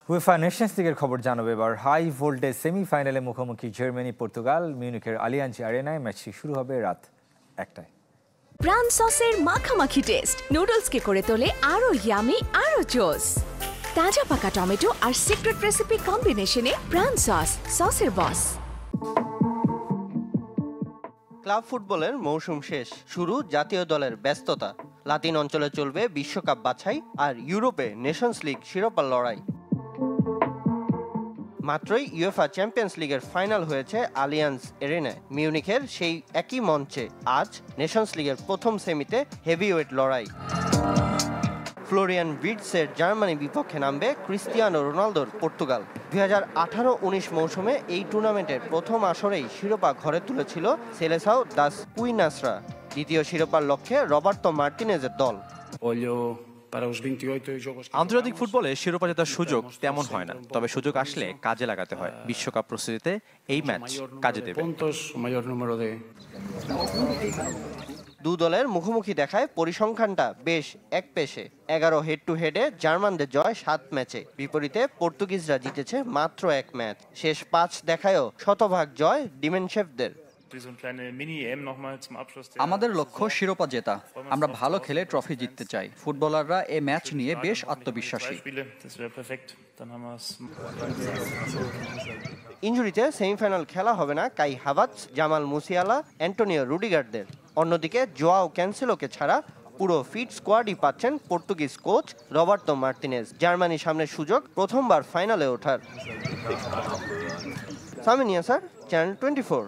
UEFA Nations লিগের খবর জানাবো এবার। হাই ভোল্টেজ সেমিফাইনালে মুখোমুখি জার্মানি পর্তুগাল। মিউনিখের আলিয়াঞ্জ আরেনায় ম্যাচটি শুরু হবে রাত 1টায়। প্রাণ সসের মাখামাখি টেস্ট নুডলসকে করে তোলে আরো ইয়ামি আরো জোস। তাজা পাকা টমেটো আর সিক্রেট রেসিপি কম্বিনেশনে প্রাণ সসের বস। ক্লাব ফুটবলের মৌসুম শেষ, শুরু জাতীয় দলের ব্যস্ততা। লাতিন অঞ্চলে চলবে বিশ্বকাপ বাছাই আর ইউরোপে নেশনস লিগ শিরোপার লড়াই। মাত্রই ইউএফা চ্যাম্পিয়ন্স লিগের ফাইনাল হয়েছে আলিয়ান্স এরেনায়। মিউনিখের সেই একই মঞ্চে আজ নেশনস লিগের প্রথম সেমিতে হেভিওয়েট লড়াই। ফ্লোরিয়ান ভির্টসের জার্মানি বিপক্ষে নামবে ক্রিস্টিয়ানো রোনালদোর পর্তুগাল। 2018-19 মৌসুমে এই টুর্নামেন্টের প্রথম আসরেই শিরোপা ঘরে তুলেছিল সেলেসাও দাস পুইনাসরা। দ্বিতীয় শিরোপার লক্ষ্যে রবার্তো মার্টিনেজের দল। আন্তর্জাতিক ফুটবলে শিরোপা জেতার সুযোগ তেমন হয় না, তবে সুযোগ আসলে কাজে লাগাতে হয়। বিশ্বকাপ প্রস্তুতিতে এই ম্যাচ কাজে দেবে। দু দলের মুখোমুখি দেখায় পরিসংখ্যানটা বেশ একপেশে। 11 হেড টু হেডে জার্মানদের জয় 7 ম্যাচে, বিপরীতে পর্তুগিজরা জিতেছে মাত্র 1 ম্যাচ। শেষ 5 দেখায়ও শতভাগ জয় ডিমেনশেফদের। আমাদের লক্ষ্য শিরোপা জেতা। আমরা ভালো খেলে ট্রফি জিততে চাই। ফুটবলাররা এই ম্যাচ নিয়ে বেশ আত্মবিশ্বাসী। ইনজুরিতে সেমিফাইনাল খেলা হবে না কাই হাভার্টজ, জামাল মুসিয়ালা, অ্যান্টোনিও রুডিগারদের। অন্যদিকে জোয়াও ক্যান্সেলোকে ছাড়া পুরো ফিট স্কোয়াডই পাচ্ছেন পর্তুগিজ কোচ রবার্তো মার্টিনেজ। জার্মানির সামনে সুযোগ প্রথমবার ফাইনালে ওঠার। সামিনিয়া স্যার, চ্যানেল 24।